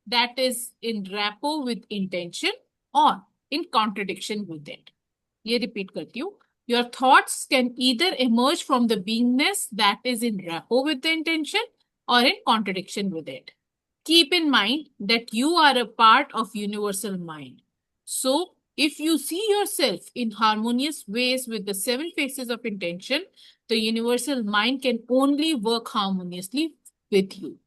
that is in rapport with intention or in contradiction with it. ये repeat करती हूँ. Your thoughts can either emerge from the beingness that is in rapport with the intention or in contradiction with it. Keep in mind that you are a part of universal mind. So, if you see yourself in harmonious ways with the 7 phases of intention, the universal mind can only work harmoniously with you.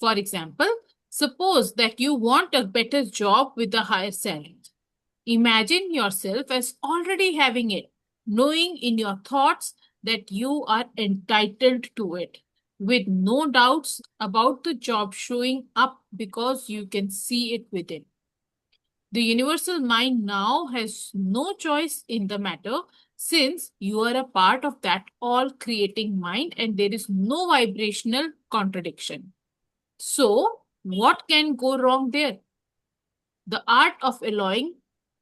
For example, suppose that you want a better job with a higher salary. Imagine yourself as already having it, knowing in your thoughts that you are entitled to it, with no doubts about the job showing up because you can see it within. The universal mind now has no choice in the matter since you are a part of that all creating mind and there is no vibrational contradiction. So, what can go wrong there? The art of alloying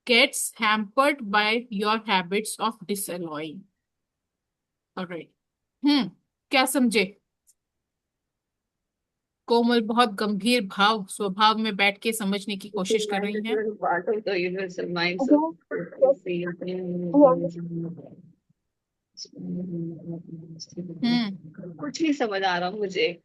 gets hampered by your habits of disalloying. All right. क्या समझे? कोमल बहुत गंभीर भाव स्वभाव में बैठ के समझने की कोशिश कर रही है. Part of the universal mind. Okay. So, कुछ नहीं समझ आ रहा मुझे.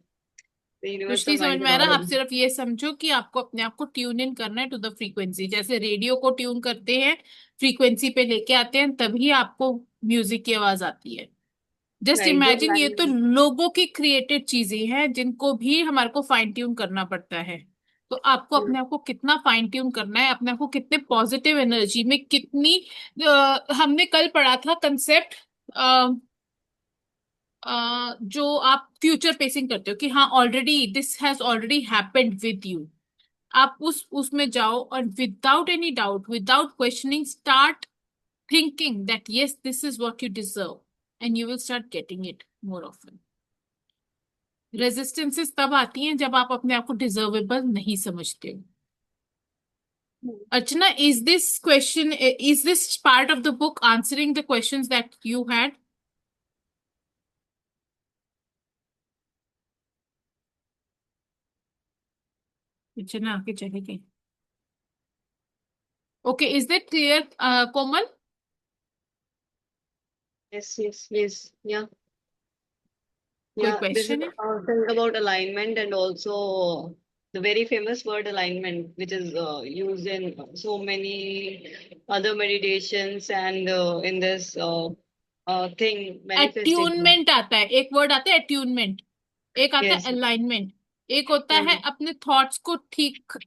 कुछ नहीं समझ में आ रहा. आप सिर्फ ये समझो कि आपको अपने आप को ट्यून इन करना है टू द फ्रीक्वेंसी. जैसे रेडियो को ट्यून करते हैं, फ्रीक्वेंसी पे लेके आते हैं, तभी आपको म्यूजिक की आवाज आती है. जस्ट इमेजिन ये तो लोगों की क्रिएटेड चीजें हैं जिनको भी हमारे को फाइन ट्यून करना पड़ता है. तो आपको अपने आप को कितना फाइन ट्यून करना है, अपने आप को कितने पॉजिटिव एनर्जी में कितनी हमने कल पढ़ा था कंसेप्ट जो आप फ्यूचर पेसिंग करते हो कि हाँ already this has already happened with you. आप उसमें जाओ और without any doubt, without questioning, start thinking that yes, this is what you deserve, and you will start getting it more often. Resistances तब आती हैं जब आप अपने आप को डिजर्वेबल नहीं समझते हो. Archana, is this part of the book answering the questions that you had? Archana आके चली गई. Okay, is that clear, Komal? Yes, yeah. कोई Yeah, this is question है? thing about alignment and also the very famous word alignment, which is used in so many other meditations and in this thing manifestation. Attunement आता है, एक word आता है attunement, एक आता है Yes. alignment, एक होता है अपने थॉट्स को ठीक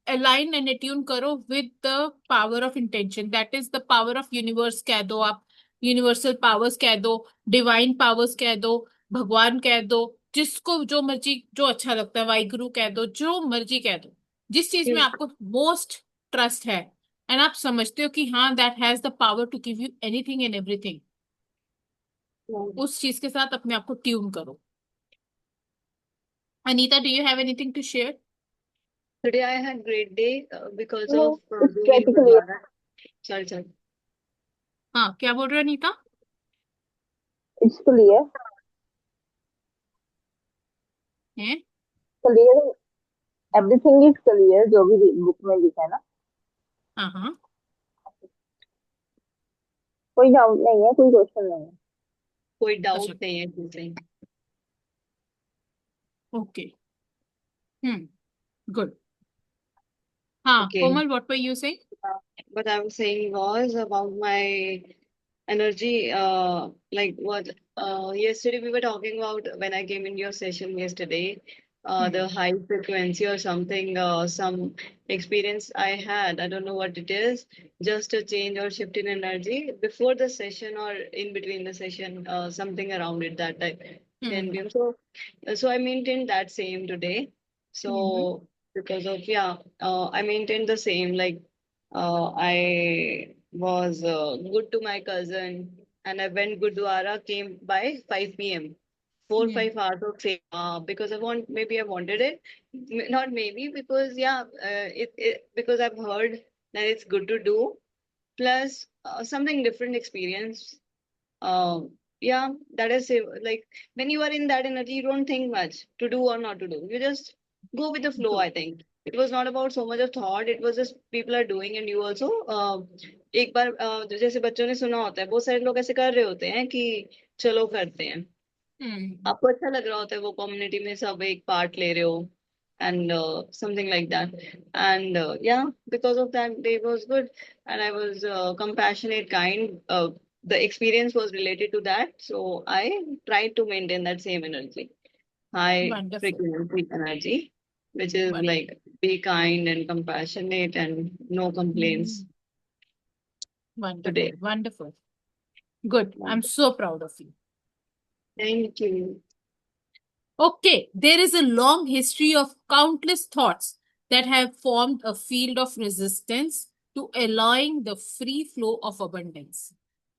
अलाइन एंड अट्यून करो with the power of intention. That is the power of universe कह दो, आप यूनिवर्सल पावर्स कह दो, डिवाइन पावर्स कह दो, भगवान कह दो, जिसको जो मर्जी जो अच्छा लगता है, वाहिगुरु कह दो, जो मर्जी कह दो. जिस चीज में आपको मोस्ट ट्रस्ट है एंड आप समझते हो कि हाँ that has the power to give you anything and everything, उस चीज के साथ अपने आप को ट्यून करो. Anita, do you have anything to share? Today I had great day because No, of it's doing getting Gurdwara. Sorry. हाँ, क्या बोल रहे हो अनीता? It's clear. है? Clear. Everything is clear जो भी बुक में लिखा है ना. हाँ. कोई डाउट नहीं है, कोई क्वेश्चन नहीं है. कोई डाउट नहीं है कुछ. Okay. Good. हाँ, Okay. Komal, what were you saying? What I was saying was about my energy. Like what yesterday we were talking about when I came in your session yesterday. The high frequency or something, some experience I had. I don't know what it is. Just a change or shift in energy before the session or in between the session. Something around it that type. 10 p.m. So I maintained that same today. So because of I maintained the same. Like I was good to my cousin, and I went Gurdwara. Came by 5 p.m. 4-5 hours of same. Because I wanted it. Not maybe because because I've heard that it's good to do. Plus something different experience. yeah, that is like when you are in that energy, you don't think much to do or not to do. You just go with the flow, Do. I think. It was not about so much of thought. It was just people are doing and you also एक बार जैसे बच्चों ने सुना होता है, बहुत सारे लोग ऐसे कर रहे होते हैं कि चलो करते हैं, Hmm. आपको अच्छा लग रहा होता है, वो कम्युनिटी में सब एक पार्ट ले रहे हो and something like that. And yeah, because of that day was good, and I was compassionate, kind. The experience was related to that, so I tried to maintain that same energy, high Wonderful. frequency energy, which is Wonderful. like be kind and compassionate and no complaints Hmm. Wonderful. today. Wonderful. Good. I'm so proud of you. Thank you. Okay, there is a long history of countless thoughts that have formed a field of resistance to allowing the free flow of abundance.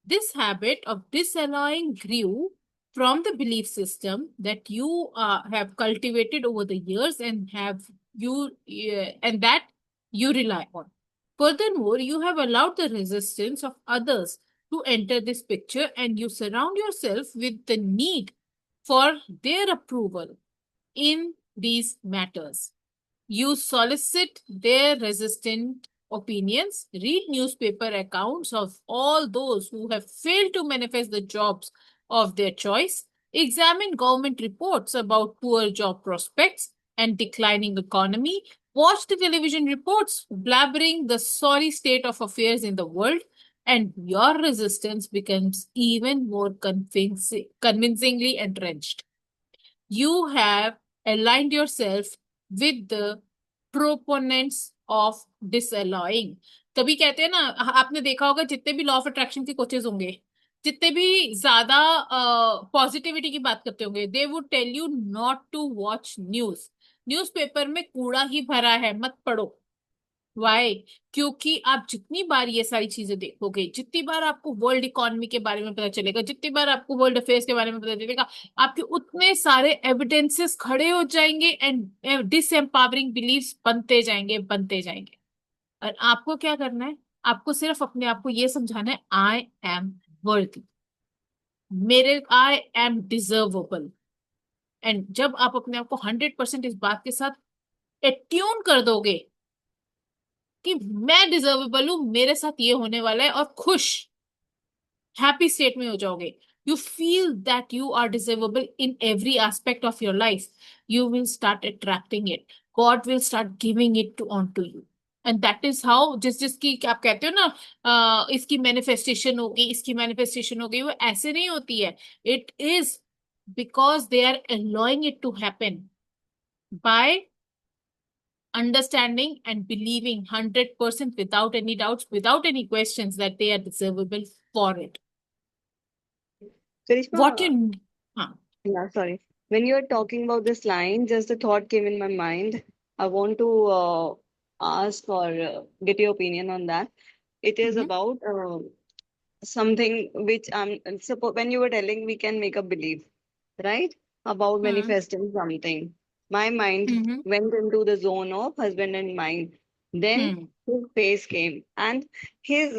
This habit of disallowing grew from the belief system that you have cultivated over the years and have you and that you rely on. Furthermore, you have allowed the resistance of others to enter this picture, and you surround yourself with the need for their approval in these matters. You solicit their resistant opinions, read newspaper accounts of all those who have failed to manifest the jobs of their choice, examine government reports about poor job prospects and declining economy, watch the television reports blabbering the sorry state of affairs in the world, and your resistance becomes even more convincingly entrenched. You have aligned yourself with the proponents of disallowing. कभी कहते हैं ना, आपने देखा होगा जितने भी law of attraction के कोचेस होंगे, जितने भी ज्यादा पॉजिटिविटी की बात करते होंगे, they would tell you not to watch news. Newspaper में कूड़ा ही भरा है, मत पढ़ो। वाई? क्योंकि आप जितनी बार ये सारी चीजें देखोगे, जितनी बार आपको वर्ल्ड इकोनॉमी के बारे में पता चलेगा, जितनी बार आपको वर्ल्ड अफेयर्स के बारे में पता चलेगा, आपके उतने सारे एविडेंसेस खड़े हो जाएंगे एंड डिसएम्पावरिंग बिलीव्स बनते जाएंगे, बनते जाएंगे। और आपको क्या करना है? आपको सिर्फ अपने आप को ये समझाना है, आई एम वर्दी, मेरे आई एम डिजर्वेबल। एंड जब आप अपने आप को 100% इस बात के साथ एट्यून कर दोगे कि मैं डिजर्वेबल हूं, मेरे साथ ये होने वाला है, और खुश हैप्पी स्टेट में हो जाओगे, you feel that you are deservable in every aspect of your life, you will start attracting it. God will start giving it to onto you. And that is how जिसकी आप कहते हो ना, इसकी manifestation होगी, इसकी मैनिफेस्टेशन होगी, वो ऐसे नहीं होती है। It is because they are allowing it to happen by understanding and believing 100% without any doubts, without any questions, that they are deservable for it. What Karishma, you, huh. yeah, sorry. When you were talking about this line, just a thought came in my mind. I want to ask or get your opinion on that. It is Mm-hmm. about something which suppose when you were telling we can make a belief, right? About Mm-hmm. manifesting something. My mind went into the zone of husband and mind. Then Mm-hmm. his face came, and his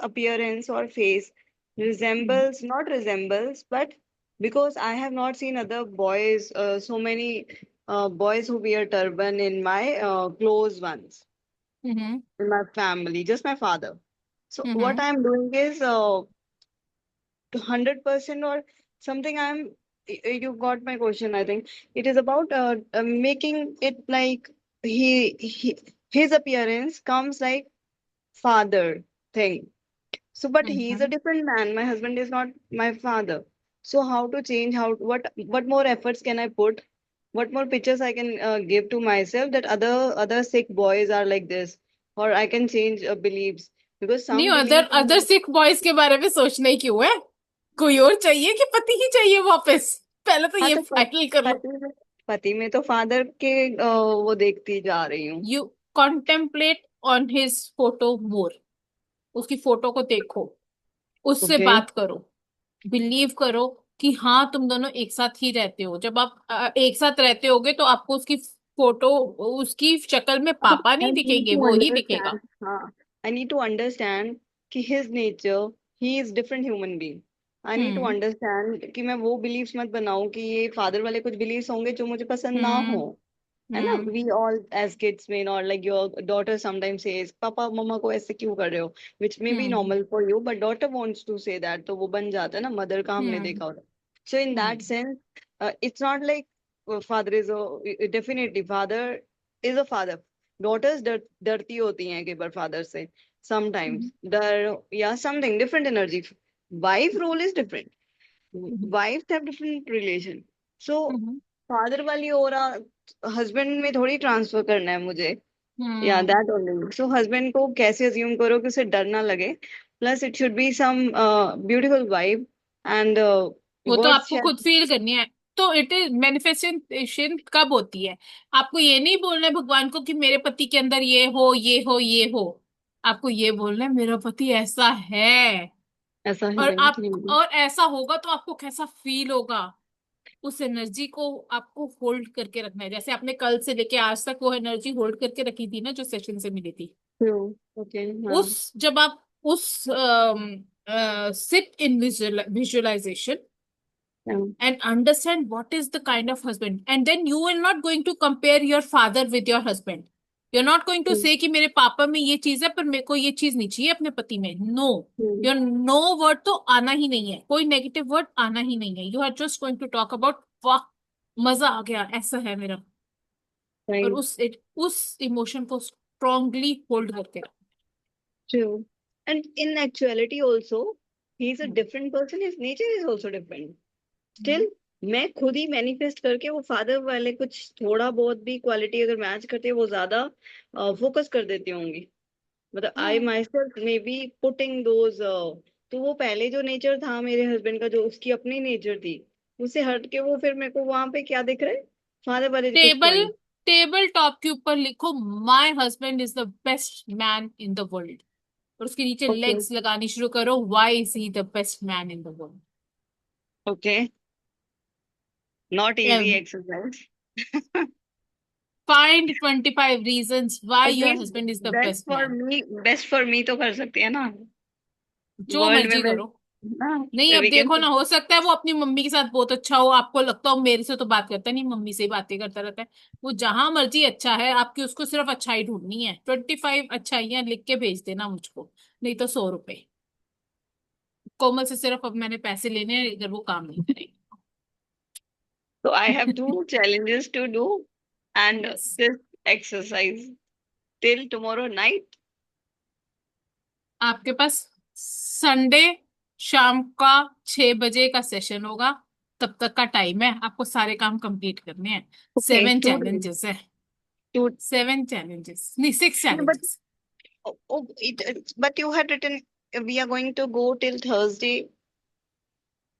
appearance or face resembles, not resembles, but because I have not seen other boys, so many boys who wear turban in my close ones Mm-hmm. in my family, just my father. So what Mm-hmm. I'm doing is 100% or something. You got my question, I think. It is about making it like he his appearance comes like father thing. So, but he is a Mm-hmm. different man. My husband is not my father. So, how to change? What more efforts can I put? What more pictures I can give to myself that other sick boys are like this, or I can change beliefs because नहीं, some other beliefs other Sikh boys के बारे में सोचना ही क्यों है? कोई और चाहिए कि पति ही चाहिए वापस? पहले तो हाँ ये तो फाइनल कर लो। पति में तो फादर के वो देखती जा रही हूँ। You contemplate on his photo more, उसकी फोटो को देखो, उससे ओके। बात करो, बिलीव करो कि हाँ तुम दोनों एक साथ ही रहते हो। जब आप एक साथ रहते होगे तो आपको उसकी फोटो, उसकी शक्ल में पापा I नहीं need दिखेंगे, to वो ही दिखेगा। understand. हाँ, I need to understand कि his nature, he is different human being. I need to understand कि मैं वो बिलीव्स मत बनाऊं कि ये फादर वाले कुछ बिलीव्स होंगे जो मुझे पसंद ना हो, हम्म है ना। Hmm we all as kids में और like your daughter sometimes says papa mumma को ऐसे क्यों कर रहे हो, which may be hmm normal for you but daughter wants to say that, तो वो बन जाता है ना, मदर का हमने हम्म देखा होता। So in that hmm sense it's not like father is definitely father is a father, daughters डरती होती हैं कई बार फादर से, हम्म समटाइम्स डर या something different energy. Wife role is different, hmm wife have different relation. So hmm father वाली aura husband में थोड़ी ट्रांसफर करना है मुझे, या hmm that only. So husband को कैसे अज्यूम करो कि उसे डर ना लगे, plus it should be some beautiful vibe and वो तो वर्ड्स। आपको खुद फील करनी है। तो इट इज मैनिफेस्टेशन कब होती है? आपको ये नहीं बोलना है भगवान को कि मेरे पति के अंदर ये हो ये हो ये हो। आपको ये बोलना है मेरा पति ऐसा है। ऐसा और है। आप और ऐसा होगा तो आपको कैसा फील होगा? उस एनर्जी को आपको होल्ड करके रखना है, जैसे आपने कल से लेके आज तक वो एनर्जी होल्ड करके रखी थी ना, जो सेशन से मिली थी। ट्रू। ओके। हाँ। उस जब आप उस सिट इन विजुअलाइजेशन हाँ। and understand what is the kind of husband, and then you are not going to compare your father with your husband. You're not going to hmm, say कि मेरे पापा में ये चीज है पर मेरे को ये चीज नहीं चाहिए अपने पति में। No, hmm, your no word तो आना ही नहीं है, कोई नेगेटिव वर्ड आना ही नहीं है। You are just going to talk about वाह मजा आ गया ऐसा है मेरा। और राइट। उस इमोशन को स्ट्रांगली होल्ड करके रखो। True. And in actuality also, he is a hmm, different person. His nature is also different. Hmm, Still, मैं खुद ही मैनिफेस्ट करके वो फादर वाले कुछ थोड़ा बहुत भी क्वालिटी अगर मैच करती है, वो ज्यादा फोकस कर देती होंगी। मतलब I hmm. Myself maybe putting those, तो वो पहले जो नेचर था मेरे हस्बैंड का, जो उसकी अपनी नेचर थी, उससे हट के वो फिर मेरे को वहां पे क्या दिख रहा है, फादर वाले कुछ टेबल पॉइंट। टेबल टॉप के ऊपर लिखो my husband is the best man in the world. और उसके नीचे ओके। लेग्स लगानी शुरू करो, why is he the best man in the world. Okay. Not easy exercise. Find 25 reasons why your at least husband is the best best for man. Me, best for me तो कर सकती है ना, जो world में मर्जी बेस्ट करो। ना। नहीं, अब वी कैन। देखो ना, हो सकता है वो अपनी मम्मी के साथ बहुत अच्छा हो, आपको लगता हो मेरे से तो बात करता नहीं, मम्मी से ही बातें करता रहता है। वो जहां मर्जी अच्छा है, आपकी उसको सिर्फ अच्छाई ढूंढनी है। 25 अच्छाइयां लिख के भेज देना मुझको, नहीं तो 100 रुपए। कोमल से सिर्फ अब मैंने पैसे लेने हैं अगर वो काम नहीं करेगी। So I have two challenges to do, and yes. this exercise till tomorrow night. आपके पास संडे शाम का 6 बजे का सेशन होगा, तब तक का टाइम है, आपको सारे काम कंप्लीट करने हैं। Okay, 7 चैलेंजेस है। two. 7 चैलेंजेस नहीं, 6 No, but challenges. but you had written we are going to go till Thursday.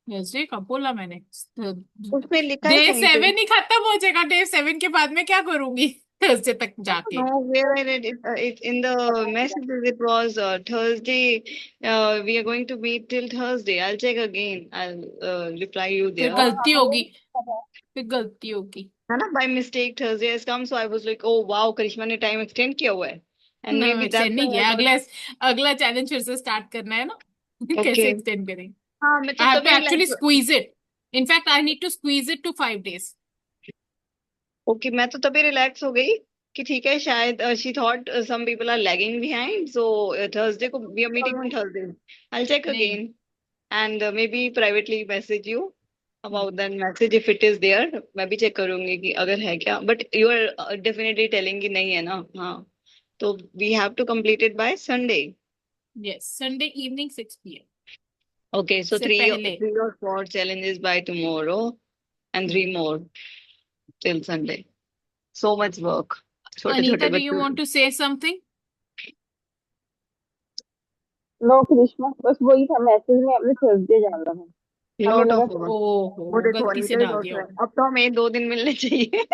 Thursday कब बोला मैंने? उसमें लिखा है डे कहीं पे। 7 ही खत्म हो जाएगा, डे 7 के बाद में क्या करूंगी थर्सडे तक जाके? No, where I read it, it in the messages it was Thursday. We are going to meet till Thursday. I'll check again. I'll reply you फिर there. और गलती हमें होगी, भी पता है। फिर गलती होगी। है ना, by mistake Thursday has come, so I was like, oh wow, करिश्मा ने टाइम एक्सटेंड किया हुआ है, and maybe एक्सटेंड that's नहीं why I किया, got. अगला चैलेंज फिर से स्टार्ट करना है ना कैसे Okay. एक्सटेंड करेंगे? हाँ, मैं तो I have to तभी actually relax. squeeze it. In fact, I need to squeeze it to 5 days. Okay, मैं तो तभी रिलैक्स हो गई कि ठीक है, शायद she thought some people are lagging behind, so Thursday को we are meeting on Thursday. I check नहीं। Again and maybe privately message you hmm, about that message if it is there. मैं भी चेक करूंगी कि अगर है क्या, but you are definitely telling कि नहीं है ना। हाँ, तो we have to complete it by Sunday. yes, Sunday evening 6 p.m. Okay, सो से थ्री पहले। थ्री और four challenges by tomorrow and three more till Sunday. So much work. छोटे छोटे Anita, do you बच्चों। want to say something? No Karishma, बस वही था, message में अपने थर्सडे डाला है। हमें लॉट लगा ऑफ वर्क। वो ओहो, देखो गलती से अनीता ही डाल सोच दिया रहा है, होगा। अब तो हमें 2 दिन मिलने चाहिए।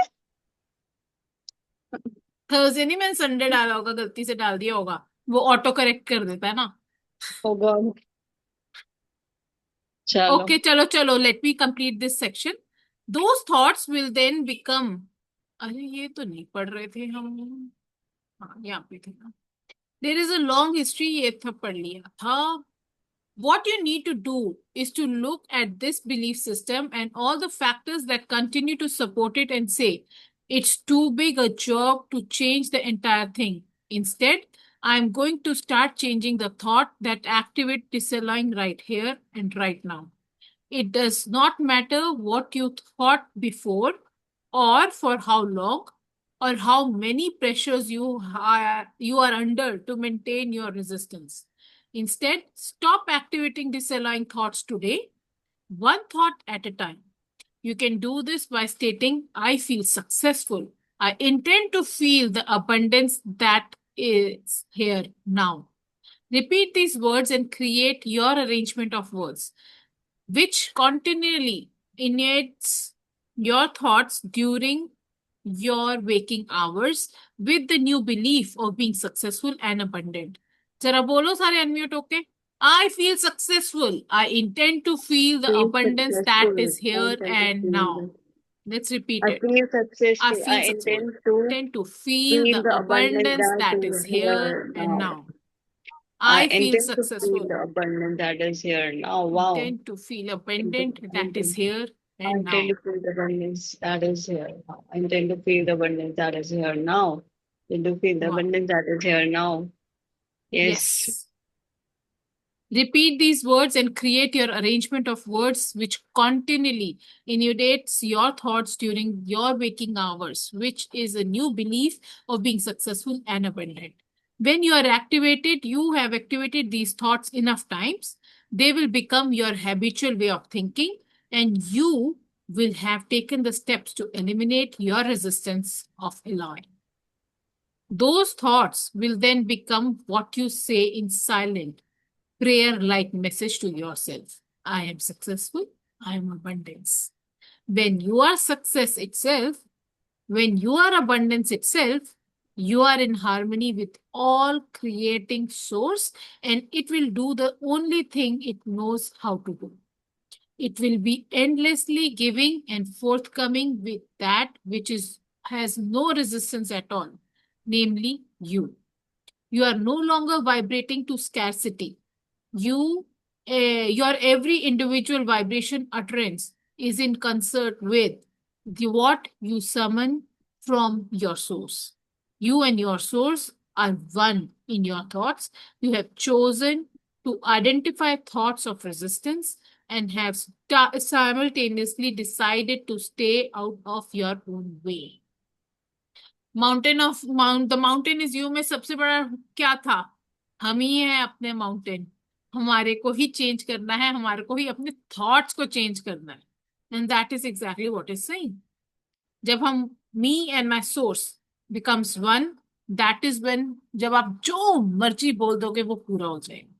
थर्सडे नहीं, मैंने संडे डाला होगा, गलती से डाल दिया होगा। वो ऑटो करेक्ट कर देता है ना। ओ गॉड। चलो। ओके, चलो चलो, let me complete this section. Those thoughts will then become. अरे ये तो नहीं पढ़ रहे थे हम। हाँ, यहाँ पे थे ना। देर इज अ लॉन्ग हिस्ट्री, ये था पढ़ लिया था। What you need to do is to look at this belief system and all the factors that continue to support it and say, it's too big a job to change the entire thing. Instead, I'm going to start changing the thought that activate disallowing right here and right now. It does not matter what you thought before or for how long or how many pressures you are under to maintain your resistance. Instead, stop activating disallowing thoughts today, one thought at a time. You can do this by stating, I feel successful. I intend to feel the abundance that is here now. Repeat these words and create your arrangement of words, which continually inundates your thoughts during your waking hours with the new belief of being successful and abundant. जरा बोलो सारे unmute होके. I feel successful. I intend to feel the Feel abundance that successful. is I here intend to and feel now. the. Let's repeat I it. feel I successful. I feel successful. intend Tend to to feel feel the the abundance abundance that that is is here here and now. now. I I feel intend to feel successful. the abundance that is here now. Wow. Intend to feel abundant that is here I and now. intend to feel the abundance that is here now. I intend to feel the abundance that is here now. Intend to feel the Wow. abundance that is here now. Yes. Yes. Repeat these words and create your arrangement of words which continually inundates your thoughts during your waking hours, which is a new belief of being successful and abundant. When you are activated, you have activated these thoughts enough times, they will become your habitual way of thinking, and you will have taken the steps to eliminate your resistance of allowing. Those thoughts will then become what you say in silent, prayer-like message to yourself. I am successful. I am abundance. When you are success itself, when you are abundance itself, you are in harmony with all creating source, and it will do the only thing it knows how to do. It will be endlessly giving and forthcoming with that which has no resistance at all, namely you. You are no longer vibrating to scarcity. Your every individual vibration utterance is in concert with what you summon from your source. You and your source are one in your thoughts. You have chosen to identify thoughts of resistance and have simultaneously decided to stay out of your own way. The mountain is you में सबसे बड़ा क्या था? हम ही हैं अपने mountain. हमारे को ही चेंज करना है, हमारे को ही अपने थॉट्स को चेंज करना है. And that is exactly what is saying. जब हम me and my source becomes one, that is when जब आप जो मर्जी बोल दोगे वो पूरा हो जाएगा,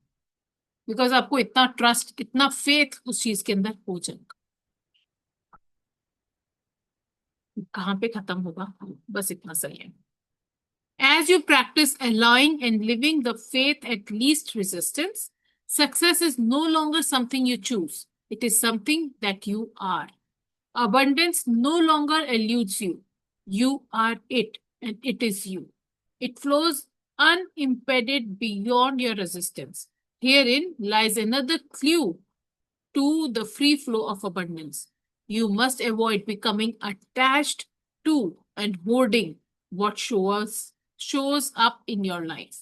बिकॉज आपको इतना ट्रस्ट, इतना फेथ उस चीज के अंदर हो जाएगा. कहाँ पे खत्म होगा? बस इतना सही है. As you practice allowing and living the faith at least resistance, success is no longer something you choose. It is something that you are. Abundance no longer eludes you. You are it, and it is you. It flows unimpeded beyond your resistance. Herein lies another clue to the free flow of abundance. You must avoid becoming attached to and hoarding what shows up in your life.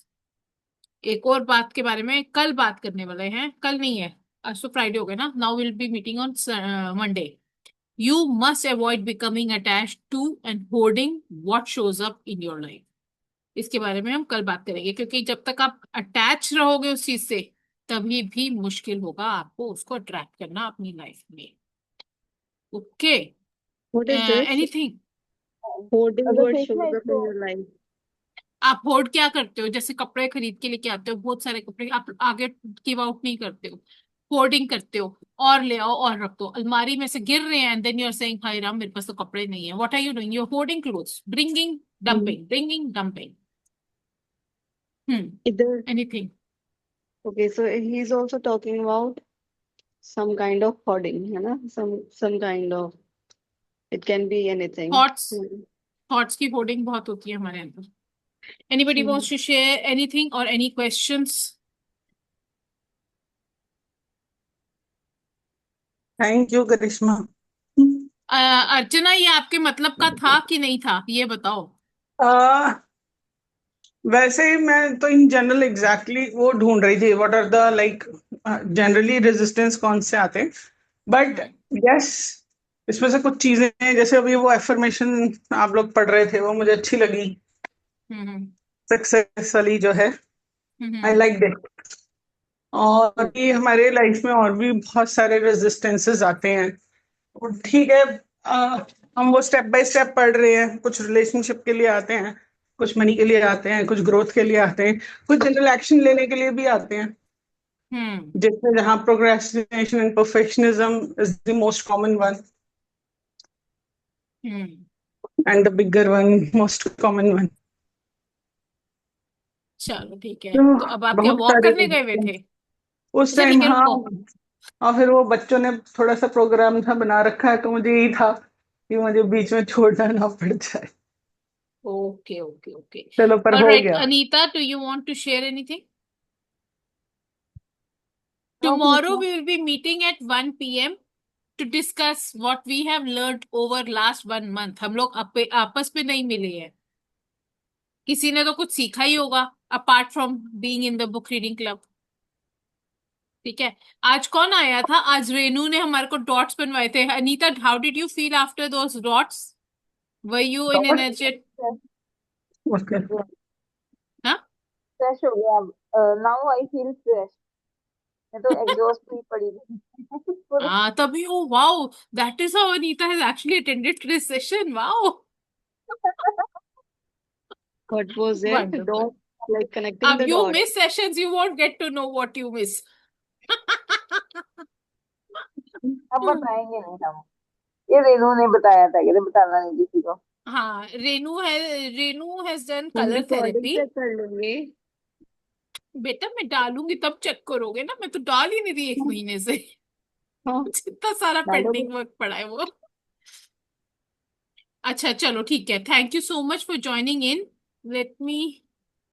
एक और बात के बारे में कल बात करने वाले हैं. कल नहीं है, आज तो फ्राइडे हो गया ना. Now will be meeting on Monday. You must avoid becoming attached to and hoarding what shows up in your life. इसके बारे में हम कल बात करेंगे, क्योंकि जब तक आप अटैच रहोगे उस चीज से, तभी भी मुश्किल होगा आपको उसको अट्रैक्ट करना अपनी लाइफ में. Okay. What is this? Anything? Hoarding अगर what फिर shows से up in तो your life. आप होर्ड क्या करते हो? जैसे कपड़े खरीद के लेके आते हो, बहुत सारे कपड़े आप आगे गिव आउट नहीं करते हो, होर्डिंग करते हो. और ले आओ और रख दो, अलमारी में से गिर रहे हैं, and then you are saying हाय राम मेरे पास तो कपड़े नहीं है. What are you doing? You are hoarding clothes, bringing dumping. Either. एनीथिंग? Okay, so he's also talking about some kind of hoarding, है ना? Some kind of. It can be anything. Thoughts की होर्डिंग बहुत होती है हमारे अंदर. Anybody wants to share anything or any questions? Thank you Karishma. Archana, ये आपके मतलब का था कि नहीं था, ये बताओ। आ, वैसे ही मैं तो इन जनरल एग्जैक्टली वो ढूंढ रही थी, what are the like generally resistance कौन से आते हैं, बट हम्म यस इसमें से कुछ चीजें हैं, जैसे अभी वो एफर्मेशन आप लोग पढ़ रहे थे वो मुझे अच्छी लगी, हम्म सक्सेस वाली जो है, आई हम्म लाइक इट। और भी हमारे लाइफ में और भी बहुत सारे रेजिस्टेंसेस आते हैं, और ठीक है, हम वो स्टेप बाय स्टेप पढ़ रहे हैं, कुछ रिलेशनशिप के लिए आते हैं, कुछ मनी के लिए आते हैं, कुछ ग्रोथ के लिए आते हैं, कुछ जनरल एक्शन लेने के लिए भी आते हैं, हम्म जिसमें जहाँ procrastination and perfectionism is the most common one, hmm and the bigger one most common one. चलो ठीक है, तो तो अब आप क्या बहुत वॉक सारे करने गए हुए थे? उस अच्छा ठीक टाइम, है, हाँ। रुको। और फिर वो बच्चों ने थोड़ा सा प्रोग्राम था बना रखा है, तो मुझे यही था कि मुझे बीच में छोड़ना ना पड़ जाए। Okay okay okay. चलो, पर हो ऑलराइट गया। Anita, do you want to share anything? हाँ Tomorrow Krishna. we will be meeting at 1 p.m. to discuss what we have learned over last 1 month. हम लोग आपस में नहीं मिले हैं, किसी ने तो कुछ सीखा ही होगा apart from being in the book reading club. ठीक है। आज कौन आया था? आज रेनू ने हमारे को डॉट्स बनवाए थे। Anita, how did you feel after those dots? Were you in energetic? Okay. हाँ फ्रेश हो गया अब। Now I feel fresh. मैं तो एग्जॉस्ट हुई पड़ी थी पूरे। तभी। Oh wow, that is how Anita has actually attended this session. Wow, What was it? Wonderful. Dot, like connecting अब the you dot. miss sessions, you won't get to know what you miss. अब बताएंगे नहीं हम। ये रेनू ने बताया था, कहते बताना नहीं किसी को। हाँ, रेनू हैज डन हम कलर रिकॉर्डिंग थेरेपी। चेक कर लेंगे। बेटा मैं डालूंगी तब चेक करोगे ना, मैं तो डाल ही नहीं रही 1 महीने से। हाँ, जितना सारा डालोगे। पेंडिंग वर्क पड़ा है वो। अच्छा चलो ठीक है, thank you so much for joining in. Let me